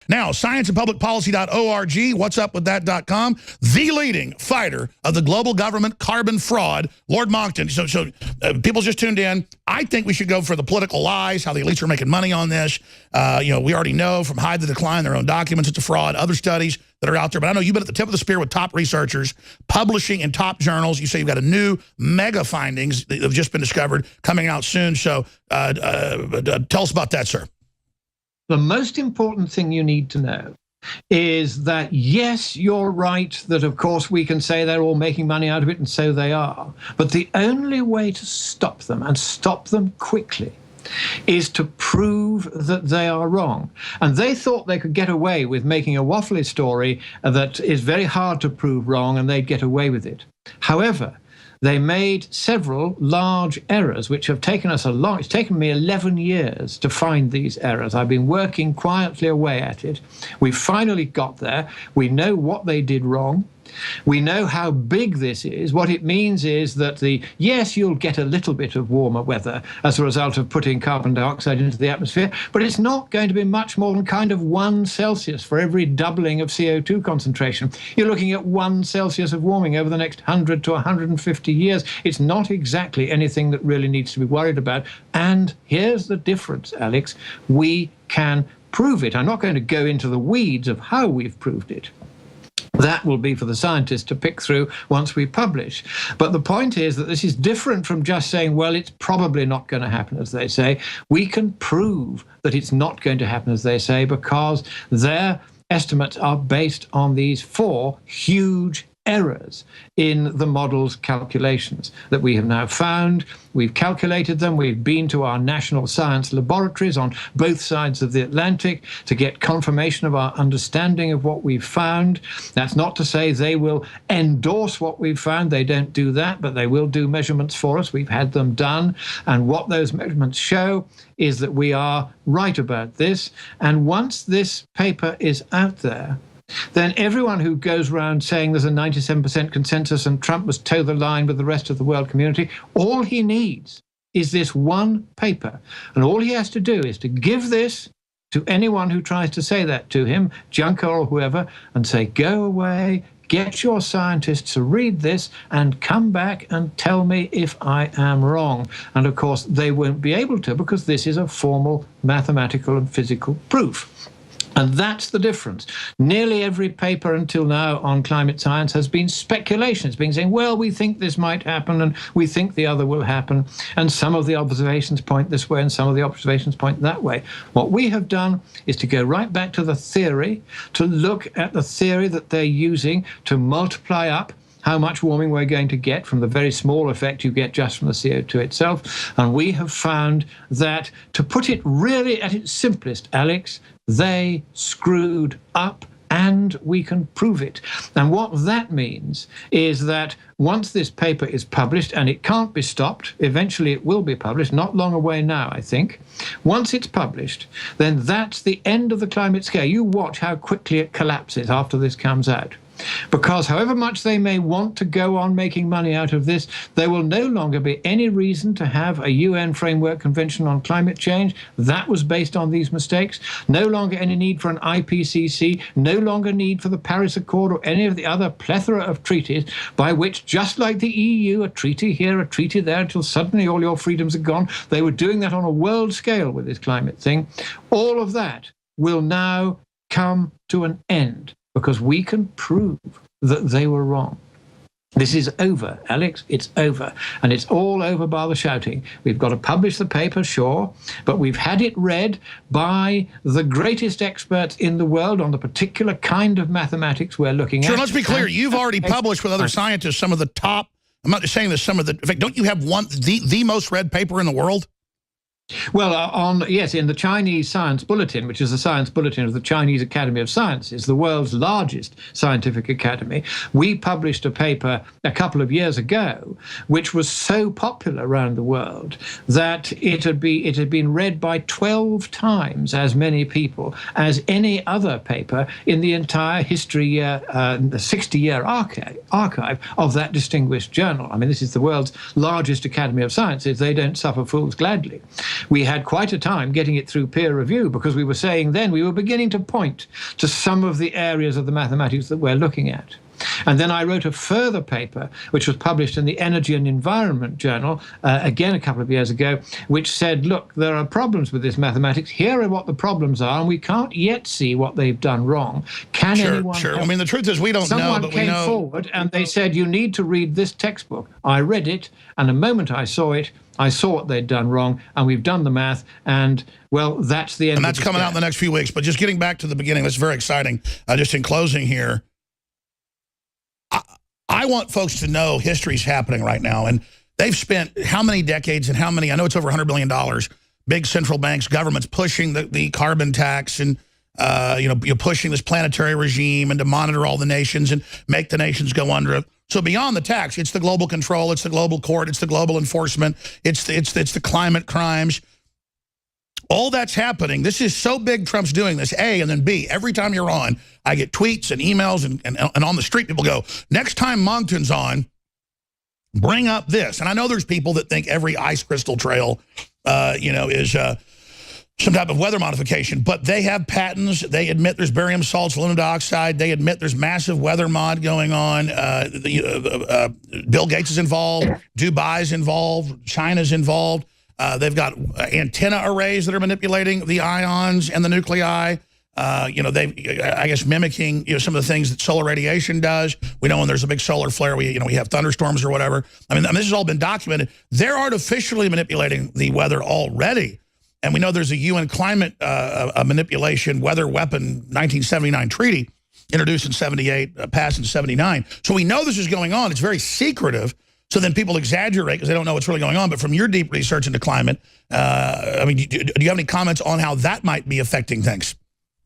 Now, scienceandpublicpolicy.org, what's up with that.com, the leading fighter of the global government carbon fraud, Lord Monckton. So people just tuned in. I think we should go for the political lies, how the elites are making money on this. We already know from Hide the Decline, their own documents, it's a fraud, other studies that are out there. But I know you've been at the tip of the spear with top researchers, publishing in top journals. You say you've got a new mega findings that have just been discovered coming out soon. So tell us about that, sir. The most important thing you need to know is that, yes, you're right, that of course we can say they're all making money out of it, and so they are. But the only way to stop them, and stop them quickly, is to prove that they are wrong. And they thought they could get away with making a waffly story that is very hard to prove wrong, and they'd get away with it. However, they made several large errors, which have taken us it's taken me 11 years to find these errors. I've been working quietly away at it. We finally got there. We know what they did wrong. We know how big this is. What it means is that yes, you'll get a little bit of warmer weather as a result of putting carbon dioxide into the atmosphere, but it's not going to be much more than kind of 1 Celsius for every doubling of CO2 concentration. You're looking at 1 Celsius of warming over the next 100 to 150 years. It's not exactly anything that really needs to be worried about. And here's the difference, Alex. We can prove it. I'm not going to go into the weeds of how we've proved it. That will be for the scientists to pick through once we publish. But the point is that this is different from just saying, well, it's probably not going to happen as they say. We can prove that it's not going to happen as they say, because their estimates are based on these 4 huge errors in the model's calculations that we have now found. We've calculated them. We've been to our national science laboratories on both sides of the Atlantic to get confirmation of our understanding of what we've found. That's not to say they will endorse what we've found. They don't do that, but they will do measurements for us. We've had them done. And what those measurements show is that we are right about this. And once this paper is out there, then everyone who goes around saying there's a 97% consensus and Trump must toe the line with the rest of the world community, all he needs is this one paper. And all he has to do is to give this to anyone who tries to say that to him, Juncker or whoever, and say, go away, get your scientists to read this and come back and tell me if I am wrong. And of course, they won't be able to, because this is a formal mathematical and physical proof. And that's the difference. Nearly every paper until now on climate science has been speculation. It's been saying, well, we think this might happen and we think the other will happen. And some of the observations point this way and some of the observations point that way. What we have done is to go right back to the theory, to look at the theory that they're using to multiply up how much warming we're going to get from the very small effect you get just from the CO2 itself. And we have found that, to put it really at its simplest, Alex, they screwed up, and we can prove it. And what that means is that once this paper is published, and it can't be stopped, eventually it will be published, not long away now, I think. Once it's published, then that's the end of the climate scare. You watch how quickly it collapses after this comes out. Because however much they may want to go on making money out of this, there will no longer be any reason to have a UN Framework Convention on Climate Change. That was based on these mistakes. No longer any need for an IPCC, no longer need for the Paris Accord or any of the other plethora of treaties by which, just like the EU, a treaty here, a treaty there, until suddenly all your freedoms are gone. They were doing that on a world scale with this climate thing. All of that will now come to an end, because we can prove that they were wrong. This is over, Alex. It's over. And it's all over by the shouting. We've got to publish the paper, sure, but we've had it read by the greatest experts in the world on the particular kind of mathematics we're looking at. Sure, let's be clear. You've already published with other scientists some of the top, I'm not just saying this, some of the, in fact, don't you have the most read paper in the world? Well, yes, in the Chinese Science Bulletin, which is the science bulletin of the Chinese Academy of Sciences, the world's largest scientific academy, we published a paper a couple of years ago, which was so popular around the world that it had been read by 12 times as many people as any other paper in the entire history, the 60-year archive of that distinguished journal. I mean, this is the world's largest academy of sciences. They don't suffer fools gladly. We had quite a time getting it through peer review because we were saying then we were beginning to point to some of the areas of the mathematics that we're looking at. And then I wrote a further paper, which was published in the Energy and Environment Journal, again a couple of years ago, which said, look, there are problems with this mathematics. Here are what the problems are, and we can't yet see what they've done wrong. Can anyone Sure. help? I mean, the truth is we don't know, but we know. Someone came forward and they said, you need to read this textbook. I read it, and the moment I saw it, I saw what they'd done wrong, and we've done the math, and, well, that's the end. And that's coming out in the next few weeks. But just getting back to the beginning, that's very exciting. Just in closing here, I want folks to know history's happening right now. And they've spent how many decades and how many, I know it's over $100 billion, big central banks, governments pushing the carbon tax and, you're pushing this planetary regime and to monitor all the nations and make the nations go under it. So beyond the tax, it's the global control, it's the global court, it's the global enforcement, it's the climate crimes. All that's happening. This is so big, Trump's doing this, A, and then B, every time you're on, I get tweets and emails and on the street, people go, next time Moncton's on, bring up this. And I know there's people that think every ice crystal trail, is some type of weather modification, but they have patents. They admit there's barium salts, aluminum dioxide. They admit there's massive weather mod going on. Bill Gates is involved. Dubai's involved. China's involved. They've got antenna arrays that are manipulating the ions and the nuclei. I guess mimicking some of the things that solar radiation does. We know when there's a big solar flare, we have thunderstorms or whatever. I mean, this has all been documented. They're artificially manipulating the weather already. And we know there's a UN climate manipulation weather weapon 1979 treaty introduced in 78, passed in 79. So we know this is going on. It's very secretive. So then people exaggerate because they don't know what's really going on. But from your deep research into climate, do you have any comments on how that might be affecting things?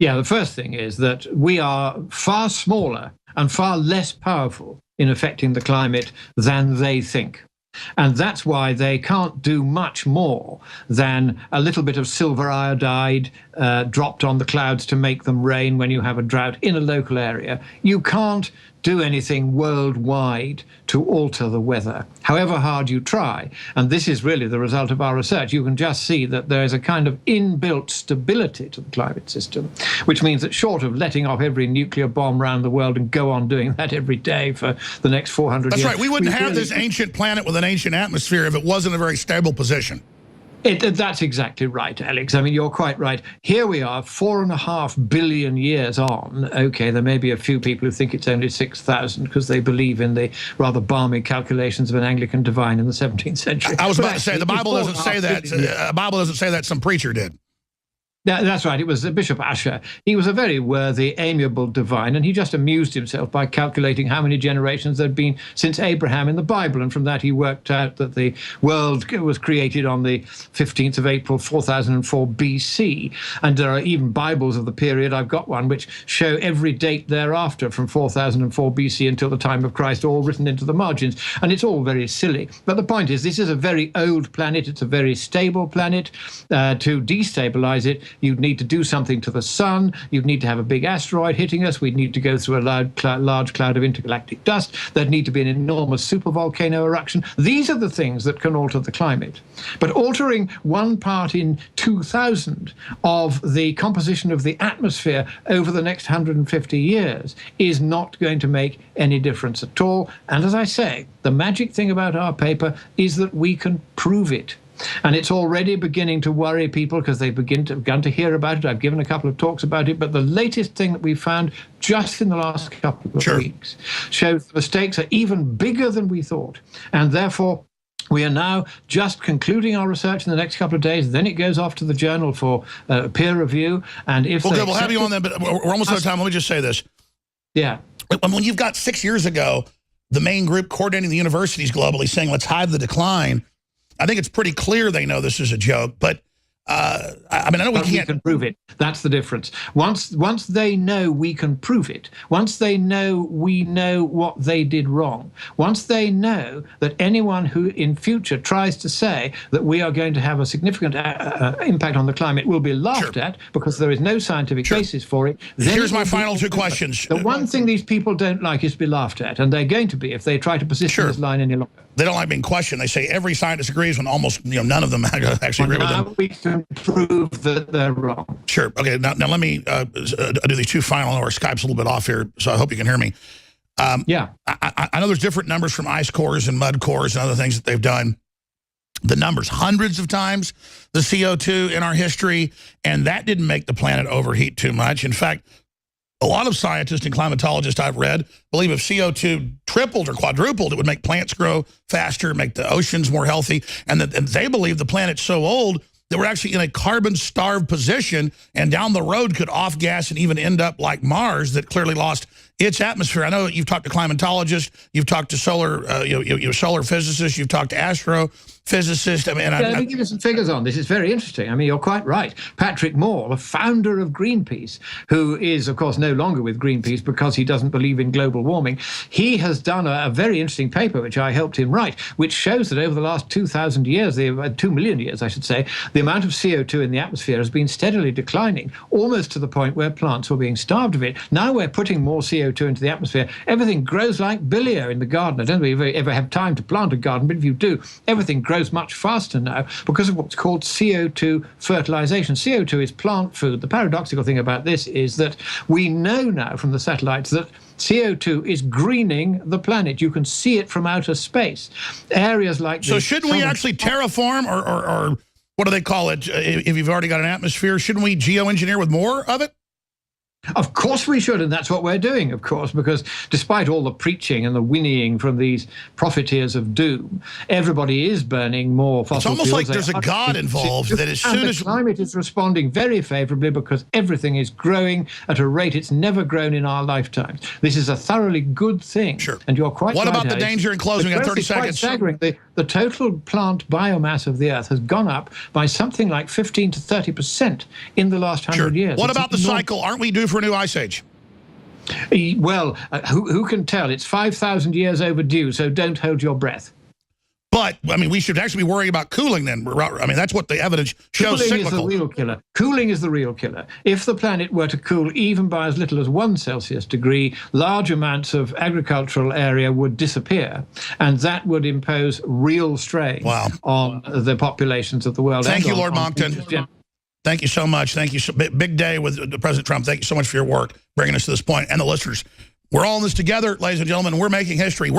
Yeah, the first thing is that we are far smaller and far less powerful in affecting the climate than they think. And that's why they can't do much more than a little bit of silver iodide dropped on the clouds to make them rain when you have a drought in a local area. You can't do anything worldwide to alter the weather, however hard you try. And this is really the result of our research. You can just see that there is a kind of inbuilt stability to the climate system, which means that short of letting off every nuclear bomb around the world and go on doing that every day for the next 400 years. That's right. We wouldn't have this ancient planet with an ancient atmosphere if it wasn't a very stable position. That's exactly right, Alex. I mean, you're quite right. Here we are, 4.5 billion years on. Okay, there may be a few people who think it's only 6,000 because they believe in the rather balmy calculations of an Anglican divine in the 17th century. I was about to say, the Bible doesn't say that. The Bible doesn't say that. Some preacher did. That's right. It was Bishop Ussher. He was a very worthy, amiable divine, and he just amused himself by calculating how many generations there'd been since Abraham in the Bible. And from that, he worked out that the world was created on the 15th of April, 4004 BC. And there are even Bibles of the period, I've got one, which show every date thereafter from 4004 BC until the time of Christ, all written into the margins. And it's all very silly. But the point is, this is a very old planet. It's a very stable planet. To destabilize it, you'd need to do something to the sun. You'd need to have a big asteroid hitting us. We'd need to go through a large cloud of intergalactic dust. There'd need to be an enormous supervolcano eruption. These are the things that can alter the climate. But altering 1 part in 2,000 of the composition of the atmosphere over the next 150 years is not going to make any difference at all. And as I say, the magic thing about our paper is that we can prove it. And it's already beginning to worry people because they've begun to hear about it. I've given a couple of talks about it. But the latest thing that we've found just in the last couple of weeks shows the stakes are even bigger than we thought. And therefore, we are now just concluding our research in the next couple of days. Then it goes off to the journal for peer review. And if we'll have you on that, but we're almost out of time. Let me just say this. Yeah. When you've got 6 years ago, the main group coordinating the universities globally saying, let's hide the decline, I think it's pretty clear they know this is a joke. But I mean, I know we can't. We can prove it. That's the difference. Once they know we can prove it, once they know we know what they did wrong, once they know that anyone who in future tries to say that we are going to have a significant impact on the climate will be laughed at because there is no scientific basis for it. Then here's my final two questions. The one thing these people don't like is to be laughed at, and they're going to be if they try to persist in this line any longer. They don't like being questioned. They say every scientist agrees when almost none of them actually agree with them. We can prove that they're wrong. Sure. Okay. Now let me do these two final. Our Skype's a little bit off here, so I hope you can hear me. Yeah. I know there's different numbers from ice cores and mud cores and other things that they've done. The numbers, hundreds of times the CO2 in our history, and that didn't make the planet overheat too much. In fact, a lot of scientists and climatologists I've read believe if CO2 tripled or quadrupled, it would make plants grow faster, make the oceans more healthy, and they believe the planet's so old that we're actually in a carbon-starved position and down the road could off-gas and even end up like Mars that clearly lost its atmosphere. I know you've talked to climatologists, you've talked to solar physicists, you've talked to astrophysicists. I mean, let me give you some figures on this. It's very interesting. I mean, you're quite right. Patrick Moore, the founder of Greenpeace, who is, of course, no longer with Greenpeace because he doesn't believe in global warming, he has done a very interesting paper, which I helped him write, which shows that over the last 2,000 years, 2 million years, I should say, the amount of CO2 in the atmosphere has been steadily declining, almost to the point where plants were being starved of it. Now we're putting more CO2 into the atmosphere. Everything grows like bilio in the garden. I don't know if you ever have time to plant a garden, but if you do, everything grows much faster now because of what's called CO2 fertilization. CO2 is plant food. The paradoxical thing about this is that we know now from the satellites that CO2 is greening the planet. You can see it from outer space. Areas like so shouldn't we actually terraform or what do they call it? If you've already got an atmosphere, shouldn't we geoengineer with more of it? Of course we should, and that's what we're doing, of course, because despite all the preaching and the whinnying from these profiteers of doom, everybody is burning more fossil fuels. It's almost like there's a God involved that as soon as... the climate is responding very favorably because everything is growing at a rate it's never grown in our lifetimes. This is a thoroughly good thing. Sure. And you're quite right. What about the danger in closing? We got 30 seconds. Quite staggering. The total plant biomass of the Earth has gone up by something like 15 to 30% in the last 100 years. What about the cycle? Aren't we due for a new ice age? Well, who can tell? It's 5,000 years overdue, so don't hold your breath. But, I mean, we should actually be worrying about cooling then. I mean, that's what the evidence shows. Cooling is the real killer. Cooling is the real killer. If the planet were to cool even by as little as 1 Celsius degree, large amounts of agricultural area would disappear, and that would impose real strain on the populations of the world. Thank you, Lord Monckton. Thank you so much. Thank you. Big day with President Trump. Thank you so much for your work, bringing us to this point, and the listeners. We're all in this together, ladies and gentlemen. We're making history.